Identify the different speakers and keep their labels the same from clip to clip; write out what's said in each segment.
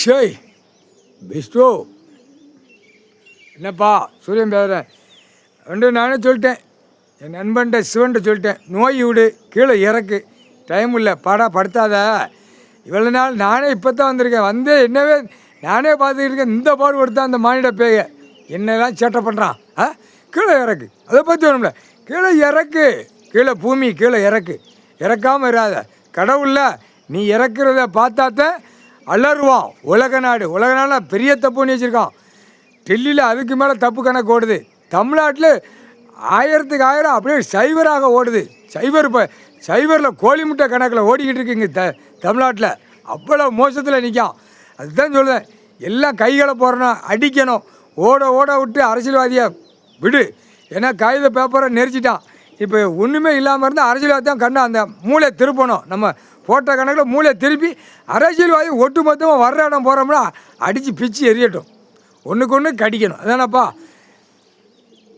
Speaker 1: ஷேய் பிஸ்டோ, என்னப்பா சூரியன் பேசுகிறேன். நானே சொல்லிட்டேன், என் நண்பன்ட்ட சிவன்ட்ட சொல்லிட்டேன், நோய் விடு, கீழே இறக்கு, டைம் இல்லை, பாடா படுத்தாத. இவ்வளோ நாள் நானே இப்போ தான் வந்திருக்கேன், வந்து என்னவே நானே பார்த்துக்கிட்டு இருக்கேன். இந்த பாடு கொடுத்தா அந்த மானிட பேய என்னெல்லாம் சேட்டை பண்ணுறான். கீழே இறக்கு, அதை பற்றி வேணும்ல, கீழே இறக்கு, கீழே பூமி கீழே இறக்கு, இறக்காமல் இராத. கடவுளில் நீ இறக்குறத பார்த்தாத்தான் அலறுவான். உலக நாடு பெரிய தப்பு பண்ணி வச்சுருக்கான். டெல்லியில் அதுக்கு மேலே தப்பு கணக்கு ஓடுது. தமிழ்நாட்டில் 1000க்கு 1000 அப்படியே சைவராக ஓடுது. சைவரில் கோழி முட்டை கணக்கில் ஓடிக்கிட்டு இருக்குங்க தமிழ்நாட்டில். அவ்வளோ மோசத்தில் நிற்கான். அதுதான் சொல்லுவேன், எல்லாம் கைகளை போடுறோன்னா அடிக்கணும், ஓட விட்டு அரசியல்வாதியை விடு. ஏன்னா காகித பேப்பரை நெரிச்சிட்டான். இப்போ ஒன்றுமே இல்லாமல் இருந்தால் அரசியல்வாதி தான் கண்ணா அந்த மூளை திருப்பணும். நம்ம போட்ட கணக்கில் மூளை திருப்பி அரசியல்வாதி ஒட்டு மொத்தமாக வர்ற இடம் போகிறோம்னா அடித்து பிச்சு எரியட்டும், ஒன்றுக்கு ஒன்று கடிக்கணும். அதானப்பா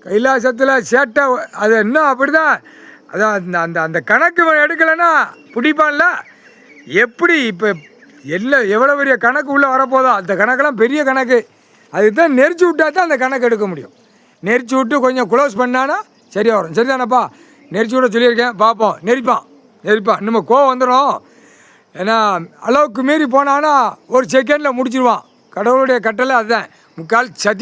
Speaker 1: கைலாசத்தில் சேட்டை. அது இன்னும் அப்படி தான். அதான் அந்த அந்த கணக்கு எடுக்கலைன்னா பிடிப்பான்ல. எப்படி இப்போ எவ்வளோ பெரிய கணக்கு உள்ளே வரப்போதோ அந்த கணக்கெல்லாம் பெரிய கணக்கு. அதுக்கு தான் நெரிச்சு விட்டா தான் அந்த கணக்கு எடுக்க முடியும். நெரிச்சு விட்டு கொஞ்சம் க்ளோஸ் பண்ணானா சரியாக வரும். சரிதானப்பா? நெரிச்சு விட சொல்லியிருக்கேன், பார்ப்போம். நெரிப்பான் இன்னும் கோவம் வந்துடும். ஏன்னா அளவுக்கு மீறி போனான்னா ஒரு செகண்டில் முடிச்சிடுவான். கடவுளுடைய கட்டளை அதுதான். முக்கால் சத்தியம்.